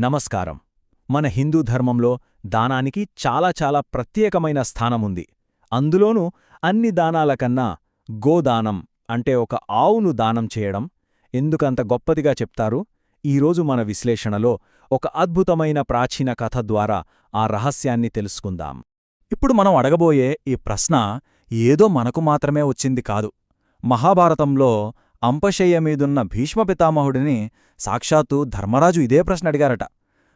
నమస్కారం. మన హిందూ ధర్మంలో దానానికి చాలా ప్రత్యేకమైన స్థానముంది. అందులోనూ అన్ని దానాల కన్నా గోదానం అంటే ఒక ఆవును దానం చేయడం ఎందుకంత గొప్పదిగా చెప్తారు? ఈరోజు మన విశ్లేషణలో ఒక అద్భుతమైన ప్రాచీన కథ ద్వారా ఆ రహస్యాన్ని తెలుసుకుందాం. ఇప్పుడు మనం అడగబోయే ఈ ప్రశ్న ఏదో మనకు మాత్రమే వచ్చింది కాదు. మహాభారతంలో అంపశయ్య మీదున్న భీష్మపితామహుడిని సాక్షాత్తు ధర్మరాజు ఇదే ప్రశ్న అడిగారట.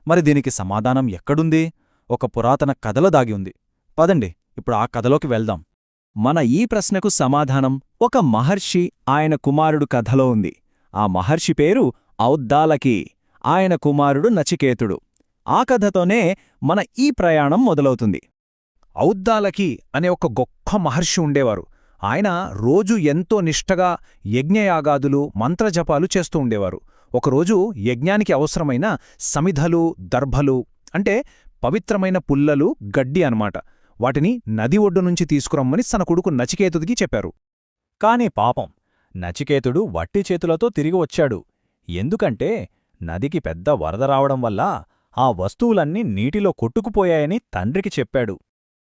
మరి దీనికి సమాధానం ఎక్కడుంది? ఒక పురాతన కథలో దాగి ఉంది. పదండి ఇప్పుడు ఆ కథలోకి వెళ్దాం. మన ఈ ప్రశ్నకు సమాధానం ఒక మహర్షి, ఆయన కుమారుడు కథలో ఉంది. ఆ మహర్షి పేరు ఔద్దాలకి, ఆయన కుమారుడు నచికేతుడు. ఆ కథతోనే మన ఈ ప్రయాణం మొదలవుతుంది. ఔద్దాలకి అనే ఒక గొప్ప మహర్షి ఉండేవారు. ఆయన రోజు ఎంతో నిష్టగా యజ్ఞయాగాదులు, మంత్రజపాలు చేస్తూ ఉండేవారు. ఒకరోజు యజ్ఞానికి అవసరమైన సమిధలు, దర్భలు అంటే పవిత్రమైన పుల్లలు, గడ్డి అన్నమాట, వాటిని నది ఒడ్డు నుంచి తీసుకురమ్మని తన కొడుకు నచికేతుడికి చెప్పారు. కాని పాపం నచికేతుడు వట్టి చేతులతో తిరిగి వచ్చాడు. ఎందుకంటే నదికి పెద్ద వరద రావడం వల్ల ఆ వస్తువులన్నీ నీటిలో కొట్టుకుపోయాయని తండ్రికి చెప్పాడు.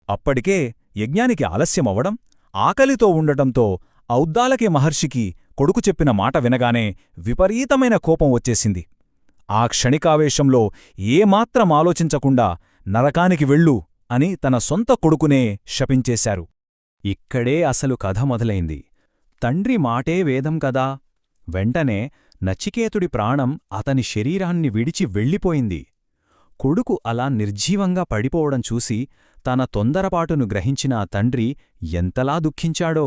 అప్పటికే యజ్ఞానికి ఆలస్యమవ్వడం, ఆకలితో ఉండటంతో ఔద్దాలకి మహర్షికి కొడుకు చెప్పిన మాట వినగానే విపరీతమైన కోపం వచ్చేసింది. ఆ క్షణికావేశంలో ఏమాత్రం ఆలోచించకుండా నరకానికి వెళ్ళు అని తన సొంత కొడుకునే శపించేశారు. ఇక్కడే అసలు కథ మొదలైంది. తండ్రి మాటే వేదం కదా. వెంటనే నచికేతుడి ప్రాణం అతని శరీరాన్ని విడిచి వెళ్ళిపోయింది. కొడుకు అలా నిర్జీవంగా పడిపోవడం చూసి తన తొందరపాటును గ్రహించిన ఆ తండ్రి ఎంతలా దుఃఖించాడో.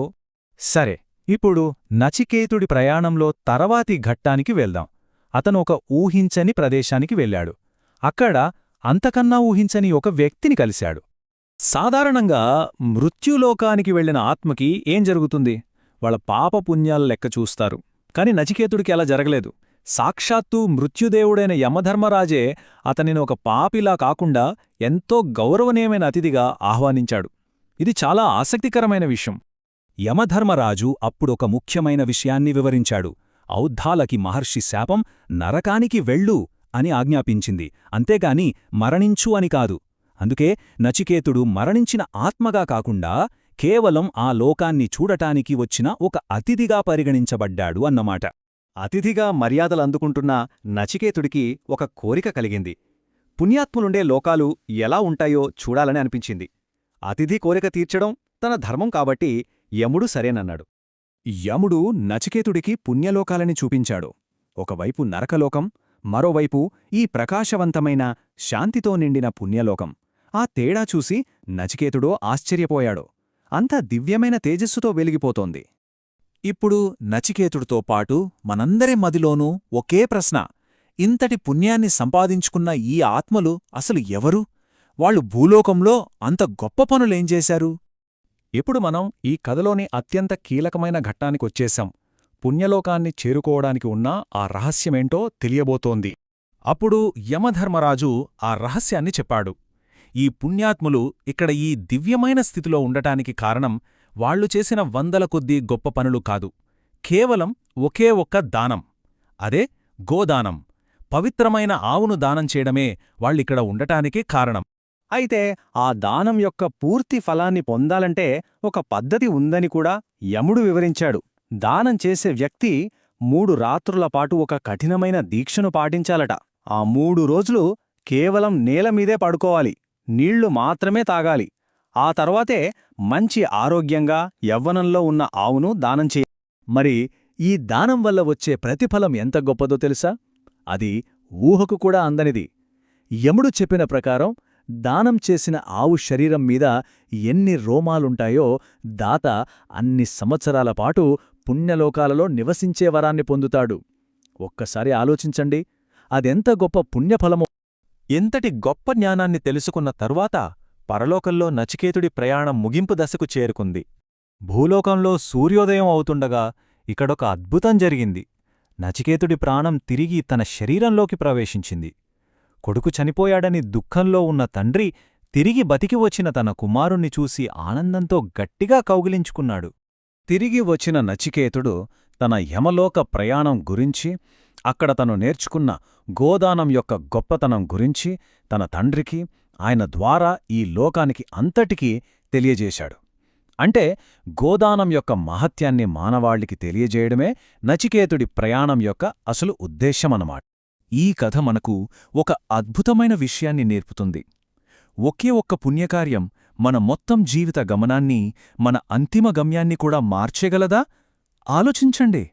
సరే, ఇప్పుడు నచికేతుడి ప్రయాణంలో తర్వాతి ఘట్టానికి వెళ్దాం. అతను ఒక ఊహించని ప్రదేశానికి వెళ్ళాడు. అక్కడ అంతకన్నా ఊహించని ఒక వ్యక్తిని కలిశాడు. సాధారణంగా మృత్యులోకానికి వెళ్లిన ఆత్మకి ఏం జరుగుతుంది? వాళ్ళ పాపపుణ్యాల లెక్క చూస్తారు. కాని నచికేతుడికి అలా జరగలేదు. సాక్షాత్తూ మృత్యుదేవుడైన యమధర్మరాజే అతనిని ఒక పాపిలా కాకుండా ఎంతో గౌరవనీయమైన అతిథిగా ఆహ్వానించాడు. ఇది చాలా ఆసక్తికరమైన విషయం. యమధర్మరాజు అప్పుడొక ముఖ్యమైన విషయాన్ని వివరించాడు. ఔద్దాలకి మహర్షి శాపం నరకానికి వెళ్ళు అని ఆజ్ఞాపించింది, అంతేగాని మరణించు అని కాదు. అందుకే నచికేతుడు మరణించిన ఆత్మగా కాకుండా కేవలం ఆ లోకాన్ని చూడటానికి వచ్చిన ఒక అతిథిగా పరిగణించబడ్డాడు అన్నమాట. అతిథిగా మర్యాదలందుకుంటున్న నచికేతుడికి ఒక కోరిక కలిగింది. పుణ్యాత్ములుండే లోకాలు ఎలా ఉంటాయో చూడాలని అనిపించింది. అతిథి కోరిక తీర్చడం తన ధర్మం కాబట్టి యముడు సరేనన్నాడు. యముడు నచికేతుడికి పుణ్యలోకాలని చూపించాడు. ఒకవైపు నరకలోకం, మరోవైపు ఈ ప్రకాశవంతమైన శాంతితో నిండిన పుణ్యలోకం. ఆ తేడా చూసి నచికేతుడో ఆశ్చర్యపోయాడు. అంతా దివ్యమైన తేజస్సుతో వెలిగిపోతోంది. ఇప్పుడు నచికేతుడితో పాటు మనందరి మదిలోనూ ఒకే ప్రశ్న: ఇంతటి పుణ్యాన్ని సంపాదించుకున్న ఈ ఆత్మలు అసలు ఎవరు? వాళ్ళు భూలోకంలో అంత గొప్ప పనులేం చేశారు? ఇప్పుడు మనం ఈ కథలోని అత్యంత కీలకమైన ఘట్టానికొచ్చేశాం. పుణ్యలోకాన్ని చేరుకోవడానికి ఉన్న ఆ రహస్యమేంటో తెలియబోతోంది. అప్పుడు యమధర్మరాజు ఆ రహస్యాన్ని చెప్పాడు. ఈ పుణ్యాత్ములు ఇక్కడ ఈ దివ్యమైన స్థితిలో ఉండటానికి కారణం వాళ్లు చేసిన వందల కొద్దీ గొప్ప పనులు కాదు, కేవలం ఒకే ఒక్క దానం. అదే గోదానం. పవిత్రమైన ఆవును దానం చేయడమే వాళ్ళిక్కడ ఉండటానికి కారణం. అయితే ఆ దానం యొక్క పూర్తి ఫలాన్ని పొందాలంటే ఒక పద్ధతి ఉందని కూడా యముడు వివరించాడు. దానం చేసే వ్యక్తి 3 రాత్రులపాటు ఒక కఠినమైన దీక్షను పాటించాలట. ఆ 3 రోజులు కేవలం నేలమీదే పడుకోవాలి, నీళ్లు మాత్రమే తాగాలి. ఆ తర్వాతే మంచి ఆరోగ్యంగా యవ్వనంలో ఉన్న ఆవును దానం చేయాలి. మరి ఈ దానం వల్ల వచ్చే ప్రతిఫలం ఎంత గొప్పదో తెలుసా? అది ఊహకు కూడా అందనిది. యముడు చెప్పిన ప్రకారం దానం చేసిన ఆవు శరీరం మీద ఎన్ని రోమాలుంటాయో దాత అన్ని సంవత్సరాల పాటు పుణ్యలోకాలలో నివసించే వరాన్ని పొందుతాడు. ఒక్కసారి ఆలోచించండి, అదెంత గొప్ప పుణ్యఫలమో. ఎంతటి గొప్ప జ్ఞానాన్ని తెలుసుకున్న తరువాత పరలోకంలో నచికేతుడి ప్రయాణం ముగింపు దశకు చేరుకుంది. భూలోకంలో సూర్యోదయం అవుతుండగా ఇక్కడొక అద్భుతం జరిగింది. నచికేతుడి ప్రాణం తిరిగి తన శరీరంలోకి ప్రవేశించింది. కొడుకు చనిపోయాడని దుఃఖంలో ఉన్న తండ్రి తిరిగి బతికి వచ్చిన తన కుమారుణ్ణి చూసి ఆనందంతో గట్టిగా కౌగిలించుకున్నాడు. తిరిగి వచ్చిన నచికేతుడు తన యమలోక ప్రయాణం గురించి అక్కడ తను నేర్చుకున్న గోదానం యొక్క గొప్పతనం గురించి తన తండ్రికి, ఆయన ద్వారా ఈ లోకానికి అంతటికీ తెలియజేశాడు. అంటే గోదానం యొక్క మహత్యాన్ని మానవాళికి తెలియజేయడమే నచికేతుడి ప్రయాణం యొక్క అసలు ఉద్దేశ్యమన్నమాట. ఈ కథ మనకు ఒక అద్భుతమైన విషయాన్ని నేర్పుతుంది. ఒకే ఒక్క పుణ్యకార్యం మన మొత్తం జీవిత గమనాన్ని, మన అంతిమ గమ్యాన్ని కూడా మార్చేగలదా? ఆలోచించండి.